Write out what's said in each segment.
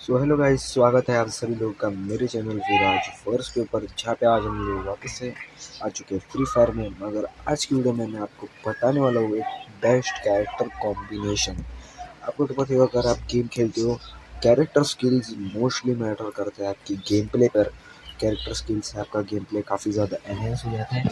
So hello guys, स्वागत है आप सभी लोगों का मेरे चैनल विराज फर्स्ट के ऊपर, जहाँ पे आज हम लोग वापस से आ चुके हैं फ्री फायर में। मगर आज की वीडियो में मैं आपको बताने वाला हूँ एक बेस्ट कैरेक्टर कॉम्बिनेशन। आपको तो पता ही होगा, अगर आप गेम खेलते हो कैरेक्टर स्किल्स मोस्टली मैटर करते हैं आपकी गेम प्ले पर। कैरेक्टर स्किल्स से आपका गेम प्ले काफ़ी ज़्यादा एनहेंस हो जाता है,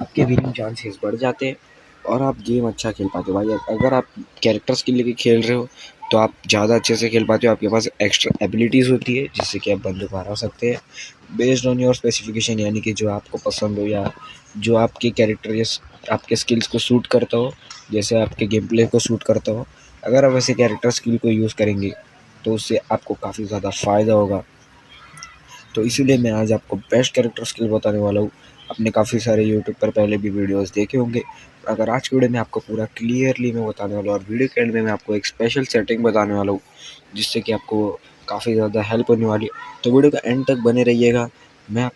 आपके विनिंग चांसेस बढ़ जाते हैं और आप गेम अच्छा खेल पाते हो। भाई अगर आप कैरेक्टर स्किल लेके खेल रहे हो तो आप ज़्यादा अच्छे से खेल पाते हो, आपके पास एक्स्ट्रा एबिलिटीज़ होती है जिससे कि आप बंदे को हरा सकते हैं बेस्ड ऑन योर स्पेसिफिकेशन, यानी कि जो आपको पसंद हो या जो आपके कैरेक्टर या आपके स्किल्स को सूट करता हो, जैसे आपके गेम प्ले को सूट करता हो। अगर आप वैसे कैरेक्टर स्किल को यूज़ करेंगे तो उससे आपको काफ़ी ज़्यादा फ़ायदा होगा। तो इसीलिए मैं आज आपको बेस्ट कैरेक्टर स्किल बताने वाला हूँ। आपने काफ़ी सारे यूट्यूब पर पहले भी वीडियोस देखे होंगे, अगर आज की वीडियो में आपको पूरा क्लियरली मैं बताने वाला हूँ और वीडियो के एंड में मैं आपको एक स्पेशल सेटिंग बताने वाला हूँ जिससे कि आपको काफ़ी ज़्यादा हेल्प होने वाली है। तो वीडियो का एंड तक बने रहिएगा। मैं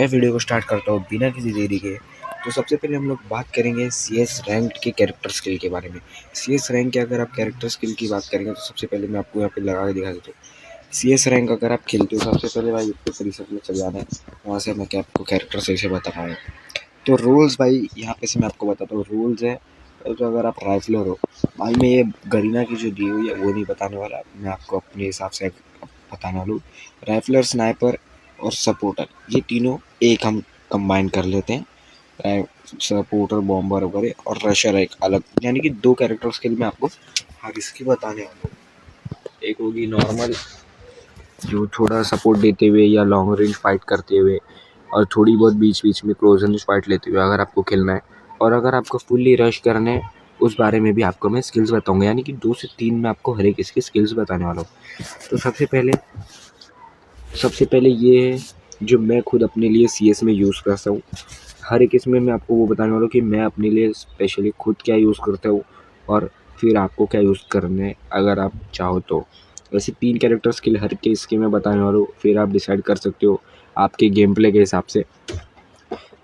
वीडियो को स्टार्ट करता हूँ बिना किसी देरी के। तो सबसे पहले हम लोग बात करेंगे सी एस रैंक के कैरेक्टर स्किल के बारे में। सी एस रैंक के अगर आप कैरेक्टर स्किल की बात करेंगे तो सबसे पहले मैं आपको यहाँ पे लगा के दिखा देता हूँ। सी एस रैंक अगर आप खेलते हो सबसे पहले भाई ऊपर परिसर में चले जाना है, वहाँ से मैं क्या आपको कैरेक्टर सही से बता पाऊँ। तो रूल्स भाई यहाँ पे से मैं आपको बताता हूँ, रूल्स है। तो अगर आप राइफलर हो भाई, मैं ये गरीना की जो दी हुई है वो नहीं बताने वाला, मैं आपको अपने हिसाब से बताने वाला हूँ। राइफलर, स्नाइपर और सपोर्टर, ये तीनों एक हम कंबाइन कर लेते हैं। सपोर्टर, बॉम्बर वगैरह और रशर एक अलग, यानी कि दो कैरेक्टर स्किल में आपको हर इसकी बताने वाला हूँ। एक होगी नॉर्मल, जो थोड़ा सपोर्ट देते हुए या लॉन्ग रेंज फाइट करते हुए और थोड़ी बहुत बीच बीच में क्लोज रेंज फाइट लेते हुए अगर आपको खेलना है। और अगर आपको फुल्ली रश करना है उस बारे में भी आपको मैं स्किल्स बताऊंगा, यानी कि 2 से 3 में आपको हर एक इसकी स्किल्स बताने वाला हूँ। तो सबसे पहले ये है जो मैं खुद अपने लिए सी एस में यूज़ करता हूँ। हर एक इसमें मैं आपको वो बताने वाला हूँ कि मैं अपने लिए स्पेशली खुद क्या यूज़ करता हूँ और फिर आपको क्या यूज़ करना है अगर आप चाहो तो। वैसे 3 कैरेक्टर स्किल हर के इसके मैं बताने वाला हूँ, फिर आप डिसाइड कर सकते हो आपके गेम प्ले के हिसाब से।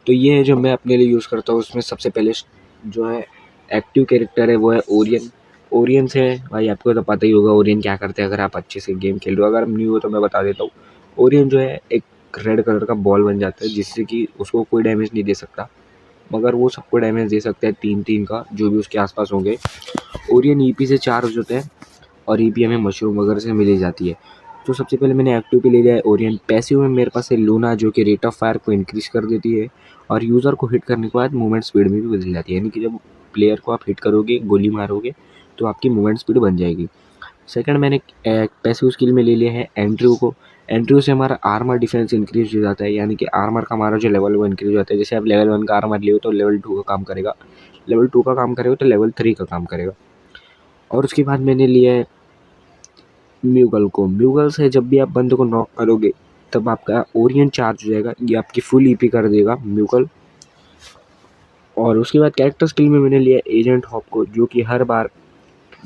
तो ये है जो मैं अपने लिए यूज़ करता हूँ। उसमें सबसे पहले जो है एक्टिव कैरेक्टर है वो है ओरियन। ओरियन से भाई आपको तो पता ही होगा ओरियन क्या करते हैं, अगर आप अच्छे से गेम खेल रहे हो। अगर न्यू हो तो मैं बता देता हूँ। ओरियन जो है एक रेड कलर का बॉल बन जाता है जिससे कि उसको कोई डैमेज नहीं दे सकता, मगर वो सबको डैमेज दे सकता है 3-3 का जो भी उसके आसपास होंगे। ओरियन ईपी से चार्ज होते हैं और ईपी हमें मशरूम वगैरह से मिल जाती है। तो सबसे पहले मैंने एक्टिव पे ले लिया है ओरियन। पैसिव में मेरे पास है लूना, जो कि रेट ऑफ फायर को इंक्रीज कर देती है और यूज़र को हिट करने के बाद मूवमेंट स्पीड में भी बदल जाती है, यानी कि जब प्लेयर को आप हिट करोगे, गोली मारोगे, तो आपकी मूवमेंट स्पीड बन जाएगी। सेकंड मैंने पैसिव स्किल में ले लिया है एंड्रयू को। एंड्रयू से हमारा आर्मर डिफेंस इंक्रीज हो जाता है, यानी कि आर्मर का हमारा जो लेवल वो इंक्रीज हो जाता है। जैसे आप लेवल 1 का आर्मर लियो तो लेवल 2 का काम करेगा, लेवल 2 का काम करेगा तो लेवल 3 का काम करेगा। और उसके बाद मैंने लिया है म्यूगल को। म्यूगल से जब भी आप बंदे को नॉक करोगे तब आपका ओरियन चार्ज हो जाएगा, ये आपकी फुल ईपी कर देगा म्यूगल। और उसके बाद कैरेक्टर स्किल में मैंने लिया एजेंट हॉप को, जो कि हर बार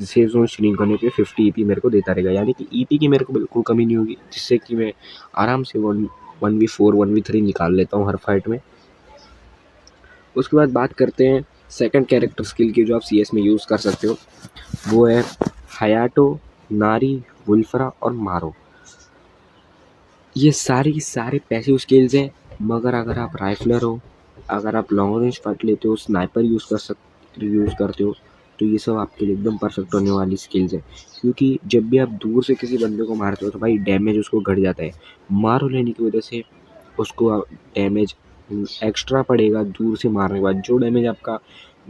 सेफ जोन श्रिंक होने पे 50 ईपी मेरे को देता रहेगा, यानी कि ईपी की मेरे को बिल्कुल कमी नहीं होगी, जिससे कि मैं आराम से 1v4 1v3 निकाल लेता हूँ हर फाइट में। उसके बाद बात करते हैं सेकंड कैरेक्टर स्किल की जो आप सीएस में यूज़ कर सकते हो, वो है हयाटो, नारी, वुल्फरा और मारो। ये सारी की सारे पैसिव स्किल्स हैं, मगर अगर आप राइफलर हो, अगर आप लॉन्ग रेंज फाइट लेते हो, स्नाइपर यूज़ करते हो, तो ये सब आपके लिए एकदम परफेक्ट होने वाली स्किल्स है। क्योंकि जब भी आप दूर से किसी बंदे को मारते हो तो भाई डैमेज उसको घट जाता है। मारो लेने की वजह से उसको डैमेज एक्स्ट्रा पड़ेगा दूर से मारने के बाद। जो डैमेज आपका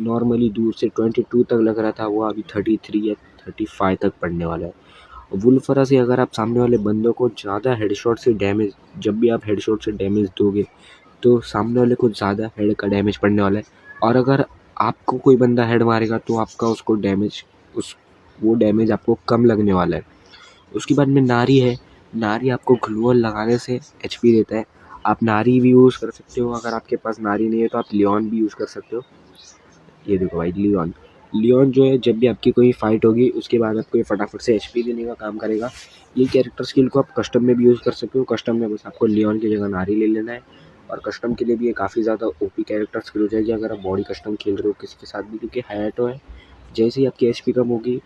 नॉर्मली दूर से 22 तक लग रहा था, वो अभी 33 या 35 तक पड़ने वाला है। वुल्फरा से अगर आप सामने वाले बंदों को ज़्यादा हेडशॉट से डैमेज, जब भी आप हेडशॉट से डैमेज दोगे तो सामने वाले को ज़्यादा हेड का डैमेज पड़ने वाला है। और अगर आपको कोई बंदा हेड मारेगा तो आपका उसको डैमेज वो डैमेज आपको कम लगने वाला है। उसके बाद में नारी है। नारी आपको ग्लूअल लगाने से एचपी देता है। आप नारी भी यूज़ कर सकते हो, अगर आपके पास नारी नहीं है तो आप लियोन भी यूज़ कर सकते हो। ये देखो भाई लियोन, लियोन जो है जब भी आपकी कोई फाइट होगी उसके बाद आपको ये फटाफट से एचपी देने का काम करेगा। ये कैरेक्टर स्किल को आप कस्टम में भी यूज़ कर सकते हो। कस्टम में बस आपको लियोन की जगह नारी ले लेना है और कस्टम के लिए भी ये काफ़ी ज़्यादा ओपी कैरेक्टर स्किल हो जाएगी अगर आप बॉडी कस्टम खेल रहे हो किसी के साथ भी, क्योंकि हायाटो है। जैसे ही आपकी एचपी कम होगी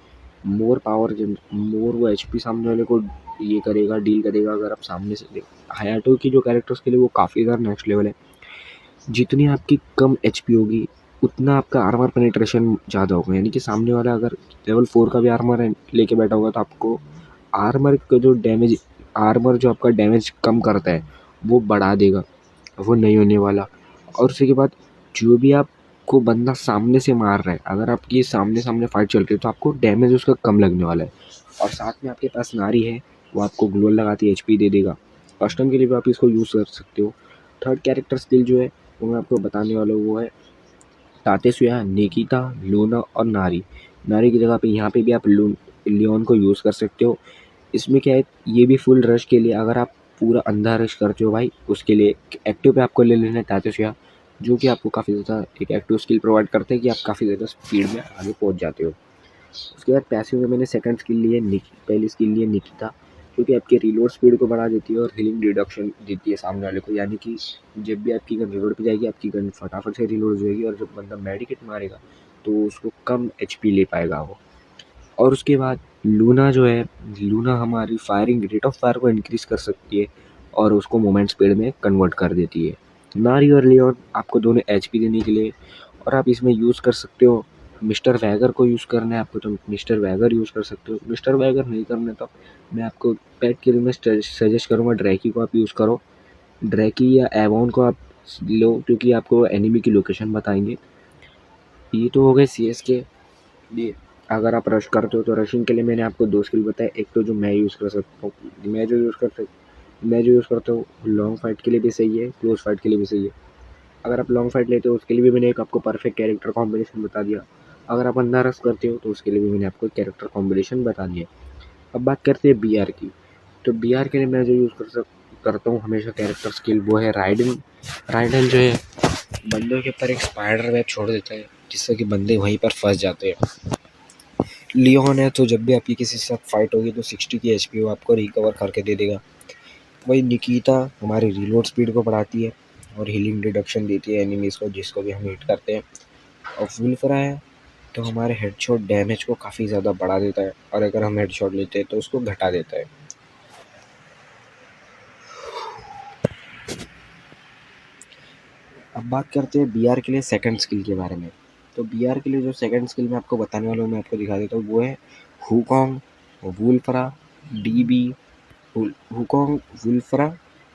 मोर पावर, मोर वो एचपी सामने वाले को ये करेगा, डील करेगा। अगर आप सामने से हायाटो की जो कैरेक्टर्स के लिए वो काफ़ी ज़्यादा नेक्स्ट लेवल है। जितनी आपकी कम एचपी होगी उतना आपका आर्मर पेनिट्रेशन ज़्यादा होगा, यानी कि सामने वाला अगर लेवल 4 का भी आर्मर लेके बैठा होगा तो आपको आर्मर का जो डैमेज, आर्मर जो आपका डैमेज कम करता है वो बढ़ा देगा, वो नहीं होने वाला। और उसी के बाद जो भी आपको बंदा सामने से मार रहा है, अगर आपकी सामने सामने फाइट चल रही है तो आपको डैमेज उसका कम लगने वाला है। और साथ में आपके पास नारी है, वो आपको ग्लोअल लगाती है, एचपी दे देगा। कस्टम के लिए भी आप इसको यूज़ कर सकते हो। थर्ड कैरेक्टर स्किल जो है वो मैं आपको बताने वाला हूँ, वो है तातेसुया, निकिता, लूना और नारी। नारी की जगह पे यहाँ पे भी आप लियोन को यूज़ कर सकते हो। इसमें क्या है, ये भी फुल रश के लिए, अगर आप पूरा अंधा रश करते हो भाई, उसके लिए एक्टिव पे आपको ले लेना है तातेसुया, जो कि आपको काफ़ी ज़्यादा एक एक्टिव स्किल प्रोवाइड करते हैं कि आप काफ़ी ज़्यादा स्पीड में आगे पहुँच जाते हो। उसके बाद पैसिव में मैंने सेकंड स्किल ली है पहली स्किल ली है निकिता, जो कि आपके रिलोड स्पीड को बढ़ा देती है और हीलिंग रिडक्शन देती है सामने वाले को, यानी कि जब भी आपकी गन रिलोड पे जाएगी आपकी गन फटाफट से रिलोड हो जाएगी और जब बंदा मेडिकेट मारेगा तो उसको कम एचपी ले पाएगा वो। और उसके बाद लूना जो है, लूना हमारी फायरिंग रेट ऑफ फायर को इंक्रीज़ कर सकती है और उसको मोमेंट स्पीड में कन्वर्ट कर देती है। नारी और लियोन आपको दोनों एचपी देने के लिए, और आप इसमें यूज़ कर सकते हो मिस्टर वैगर को यूज़ करना है आपको तो मिस्टर वैगर यूज़ कर सकते हो। मिस्टर वैगर नहीं करना है तो मैं आपको पेट के लिए मैं सजेस्ट करूँगा ड्रैकी को आप यूज़ करो। ड्रैकी या एवॉन को आप लो, क्योंकि आपको एनिमी की लोकेशन बताएंगे। ये तो हो गए सीएस के लिए। अगर आप रश करते हो तो रशिंग के लिए मैंने आपको दो स्किल बताए, एक तो जो मैं यूज़ कर सकता हूँ, मैं जो यूज़ करता हूँ लॉन्ग फाइट के लिए भी सही है, क्लोज फाइट के लिए भी सही है। अगर आप लॉन्ग फाइट लेते हो उसके लिए भी मैंने एक आपको परफेक्ट कैरेक्टर कॉम्बिनेशन बता दिया। अगर आप अंधा रश करते हो तो उसके लिए भी मैंने आपको कैरेक्टर कॉम्बिनेशन बता दिया। अब बात करते हैं बीआर की। तो बीआर के लिए मैं जो यूज़ करता हूँ हमेशा कैरेक्टर स्किल, वो है राइडन। राइडन जो है बंदों के ऊपर एक स्पाइडर वेब छोड़ देता है जिससे कि बंदे वहीं पर फंस जाते हैं। लियोन है तो जब भी आपकी किसी के साथ फाइट होगी तो 60 की एचपी वो आपको रिकवर करके दे देगा। वही निकिता हमारी रिलोड स्पीड को बढ़ाती है और हीलिंग रिडक्शन देती है एनिमीज़ को जिसको भी हम हिट करते हैं। और वुल्फरा है तो हमारे हेडशॉट डैमेज को काफ़ी ज़्यादा बढ़ा देता है और अगर हम हेडशॉट लेते हैं तो उसको घटा देता है। अब बात करते हैं बीआर के लिए सेकंड स्किल के बारे में। तो बीआर के लिए जो सेकंड स्किल मैं आपको बताने वाला हूँ, मैं आपको दिखा देता हूँ, वो है हुकॉन्ग, वुल्फरा, डीबी। हुकॉन्ग, वुल्फरा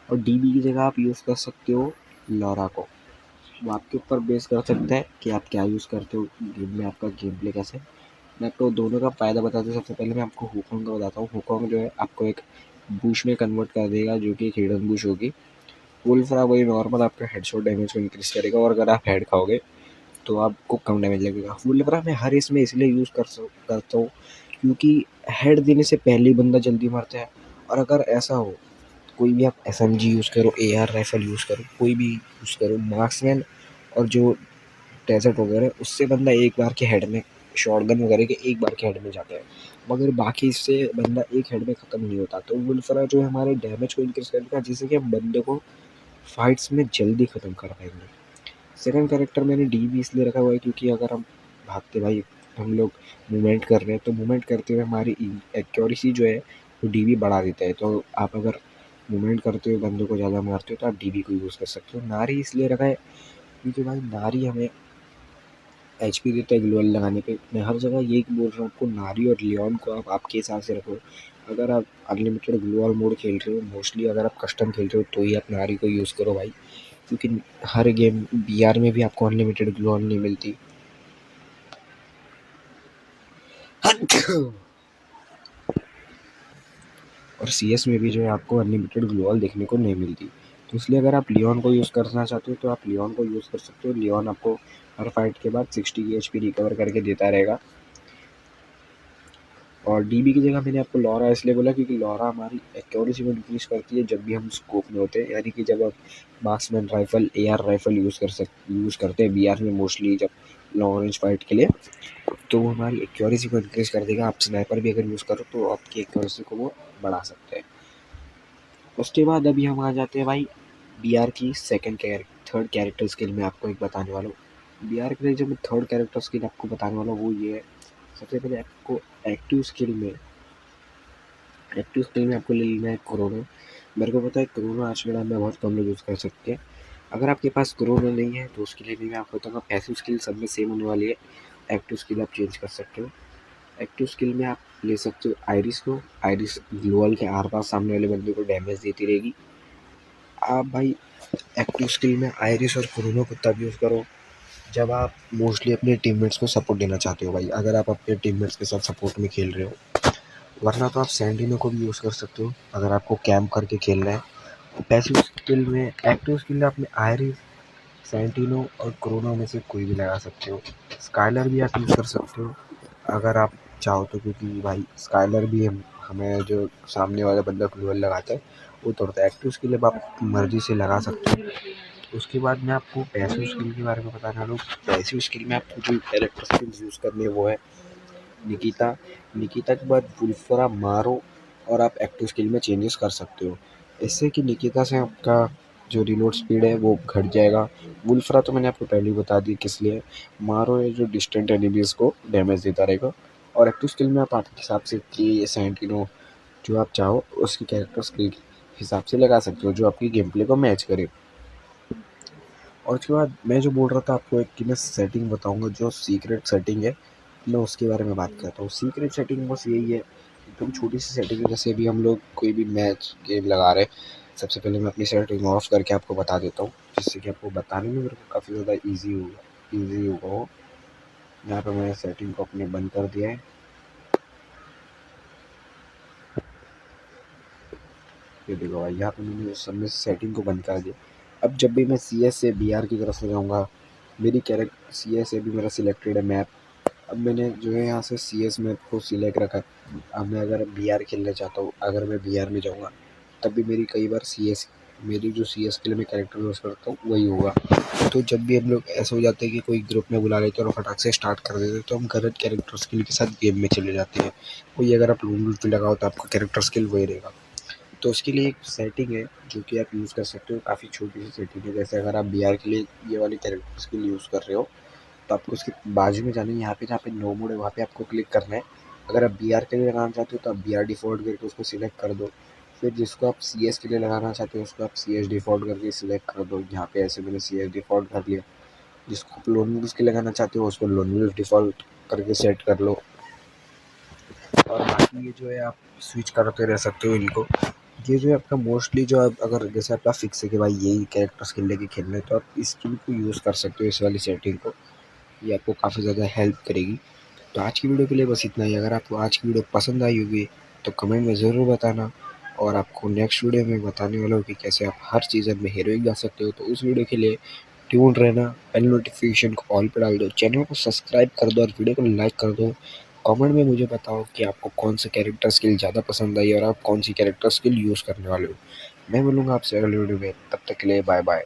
और डीबी की जगह आप यूज़ कर सकते हो लॉरा को। वो आपके ऊपर बेस कर सकता है कि आप क्या यूज़ करते हो गेम में, आपका गेम प्ले कैसे। मैं आपको दोनों का फ़ायदा बताता हूँ। सबसे पहले मैं आपको हुकॉन्ग का बताता हूँ। हुकॉन्ग जो है आपको एक बुश में कन्वर्ट कर देगा जो कि एक हिडन बुश होगी। वुल्फरा वही नॉर्मल आपका हेडशॉट डैमेज को इंक्रीज़ करेगा और अगर आप हेड खाओगे तो आपको कम डैमेज लगेगा। वुल्फरा मैं हर इसमें इसलिए यूज़ करता हूँ क्योंकि हेड देने से पहले ही बंदा जल्दी मरता है। और अगर ऐसा हो कोई भी आप एसएमजी यूज़ करो, एआर राइफल यूज़ करो, कोई भी यूज़ करो, मार्क्समैन और जो डेजर्ट वगैरह, उससे बंदा एक बार के हेड में शॉटगन वगैरह के एक बार के हेड में जाता है, मगर बाकी इससे बंदा एक हेड में ख़त्म नहीं होता। तो वुल्फरा जो है हमारे डैमेज को इंक्रीज़ करेगा जिससे कि हम बंदे को फाइट्स में जल्दी ख़त्म कर पाएंगे। सेकंड कैरेक्टर मैंने डी भी इसलिए रखा हुआ है क्योंकि अगर हम भागते भाई हम लोग मूवमेंट कर रहे हैं तो मूवमेंट करते हुए हमारी एक्यूरेसी जो है वो डी भी बढ़ा देता है। तो आप अगर मूवमेंट करते हुए बंदों को ज़्यादा मारते हो तो आप डी भी को यूज़ कर सकते हो। नारी इसलिए रखा है क्योंकि भाई नारी हमें एचपी देता है ग्लोअल लगाने पे। मैं हर जगह यही बोल रहा हूँ आपको, नारी और लियोन को आप आपके हिसाब से रखो। अगर आप अनलिमिटेड ग्लोअल मोड खेल रहे हो, मोस्टली अगर आप कस्टम खेल रहे हो तो ही आप नारी को यूज़ करो भाई, क्योंकि हर गेम बीआर में भी आपको अनलिमिटेड ग्लोअल नहीं मिलती। और सीएस में भी जो है आपको अनलिमिटेड ग्लोअल देखने को नहीं मिलती। तो इसलिए अगर आप लियोन को यूज़ करना चाहते हो तो आप लियोन को यूज़ कर सकते हो। लियोन आपको हर फाइट के बाद 60 की एचपी रिकवर करके देता रहेगा। और डीबी की जगह मैंने आपको लॉरा इसलिए बोला क्योंकि लॉरा हमारी एक्यूरेसी को इंक्रीज करती है जब भी हम स्कोप में होते हैं, यानी कि जब आप marksman rifle, AR rifle use करते हैं बीआर में मोस्टली जब लॉन्ग रेंज फाइट के लिए, तो वो हमारी एक्यूरेसी को इंक्रीज कर देगा। आप स्नाइपर भी अगर यूज़ करो तो आपकी एक्यूरेसी को वो बढ़ा सकते हैं। उसके बाद अभी हम आ जाते हैं भाई बीआर की थर्ड कैरेक्टर स्किल में आपको एक बताने वाला हूँ। बीआर के लिए जो मैं थर्ड कैरेक्टर स्किल आपको बताने वाला हूँ वो ये है सबसे पहले आपको एक्टिव स्किल में आपको ले लेना है कोरोना। मेरे को पता है कोरोना आज के टाइम में बहुत कम लोग यूज़ कर सकते हैं। अगर आपके पास कोरोना नहीं है तो उसके लिए भी मैं आपको बताऊँगा, पैसिव स्किल सब में सेम होने वाली है। एक्टिव स्किल आप चेंज कर सकते हो। एक्टिव स्किल में आप ले सकते हो आइरिस को। आइरिस ग्लोअल के आर-पार सामने वाले बंदे को डैमेज देती रहेगी। आप भाई एक्टिव स्किल में आइरिस और कोरोना को तब यूज़ करो जब आप मोस्टली अपने टीममेट्स को सपोर्ट देना चाहते हो भाई, अगर आप अपने टीममेट्स के साथ सपोर्ट में खेल रहे हो। वरना तो आप सैंडिनो को भी यूज़ कर सकते हो अगर आपको कैंप करके खेलना है। पैसिव स्किल में एक्टिव स्किल आप में आयरिस, सैंटिनो और कोरोना में से कोई भी लगा सकते हो। स्काइलर भी आप यूज़ कर सकते हो अगर आप चाहो तो, क्योंकि भाई स्काइलर भी हमें जो सामने वाला बंदा ग्लूअल लगाता है वो तोड़ता है। एक्टिव स्किल अब आप मर्जी से लगा सकते हो। उसके बाद मैं आपको पैसिव स्किल के बारे में बताने वाला हूँ। पैसिव स्किल में आपको जो कैरेक्टर स्किल्स यूज़ करनी है वो है निकिता। निकिता के बाद वुल्फरा मारो और आप एक्टिव स्किल में चेंजेस कर सकते हो। इससे कि निकिता से आपका जो रिलोड स्पीड है वो घट जाएगा। वुल्फरा तो मैंने आपको पहले ही बता दी किस लिए। मारो है जो डिस्टेंट एनिमीज़ को डैमेज देता रहेगा। और एक्टिव स्किल में आप आपके हिसाब से कि सेंटिनो जो आप चाहो उसकी कैरेक्टर स्किल के हिसाब से लगा सकते हो जो आपकी गेम प्ले को मैच करे। और उसके बाद मैं जो बोल रहा था आपको एक कि मैं सेटिंग बताऊँगा जो सीक्रेट सेटिंग है, मैं उसके बारे में बात करता हूँ। सीक्रेट सेटिंग बस यही है, एकदम छोटी सी सेटिंग है। जैसे अभी हम लोग कोई भी मैच गेम लगा रहे हैं, सबसे पहले मैं अपनी सेटिंग ऑफ करके आपको बता देता हूँ, जिससे कि आपको बताने में मेरे को काफ़ी ज़्यादा ईज़ी होगा वो। यहाँ पे मैंने सेटिंग को अपने बंद कर दिया है। ये देखो भाई, यहाँ पे मैंने सब में सेटिंग को बंद कर दिया। अब जब भी मैं CS से BR की तरफ से जाऊँगा, मेरी कैरेक्टर CS से भी मेरा सिलेक्टेड है मैप। अब मैंने जो है यहाँ से CS मैप को सिलेक्ट रखा है। अब मैं अगर BR खेलना चाहता हूँ, अगर मैं BR में जाऊँगा तब भी मेरी कई बार मेरी जो CS के लिए मैं कैरेक्टर यूज़ करता हूँ वही होगा। तो जब भी हम लोग ऐसा हो जाता है कि कोई ग्रुप में बुला लेते हैं और फटाक से स्टार्ट कर देते हैं, तो हम गलत कैरेक्टर स्किल के साथ गेम में चले जाते हैं। वही अगर आप लून पे लगाओ तो आपका कैरेक्टर स्किल वही रहेगा। तो उसके लिए एक सेटिंग है जो कि आप यूज़ कर सकते हो, काफ़ी छोटी सी सेटिंग है। जैसे अगर आप BR के लिए ये वाली कैरेक्टर स्किल यूज़ कर रहे हो तो आपको उसके बाजू में जाना है, यहाँ पे जहाँ पे नो मोड है वहाँ पे आपको क्लिक करना है। अगर आप BR के लिए लगाना चाहते हो तो आप BR डिफ़ॉल्ट करके उसको सिलेक्ट कर दो। फिर जिसको आप CS के लिए लगाना चाहते हो उसको आप CS डिफ़ॉल्ट करके सिलेक्ट कर दो। यहाँ पे ऐसे मैंने CS डिफ़ॉल्ट कर लिया। जिसको आप लोन वुल्फ के लगाना चाहते हो उसको लोन वुल्फ डिफ़ॉल्ट करके सेट कर लो। और बाकी ये जो है आप स्विच करते रह सकते हो इनको। ये जो है आपका मोस्टली जो आप अगर जैसे आपका फिक्स है कि भाई यही कैरेक्टर स्किल लेके खेलना है तो आप इस स्किल को यूज़ कर सकते हो, इस वाली सेटिंग को। ये आपको काफ़ी ज़्यादा हेल्प करेगी। तो आज की वीडियो के लिए बस इतना ही। अगर आपको आज की वीडियो पसंद आई होगी तो कमेंट में ज़रूर बताना। और आपको नेक्स्ट वीडियो में बताने वाला हूँ कि कैसे आप हर सीज़न में हीरोइक गा सकते हो। तो उस वीडियो के लिए ट्यून रहना। बेल नोटिफिकेशन को ऑल पे डाल दो, चैनल को सब्सक्राइब कर दो और वीडियो को लाइक कर दो। कमेंट में मुझे बताओ कि आपको कौन सा कैरेक्टर स्किल ज़्यादा पसंद आई और आप कौन सी कैरेक्टर स्किल यूज़ करने वाले हो। मैं मिलूँगा आपसे अगले वीडियो में, तब तक के लिए बाय बाय।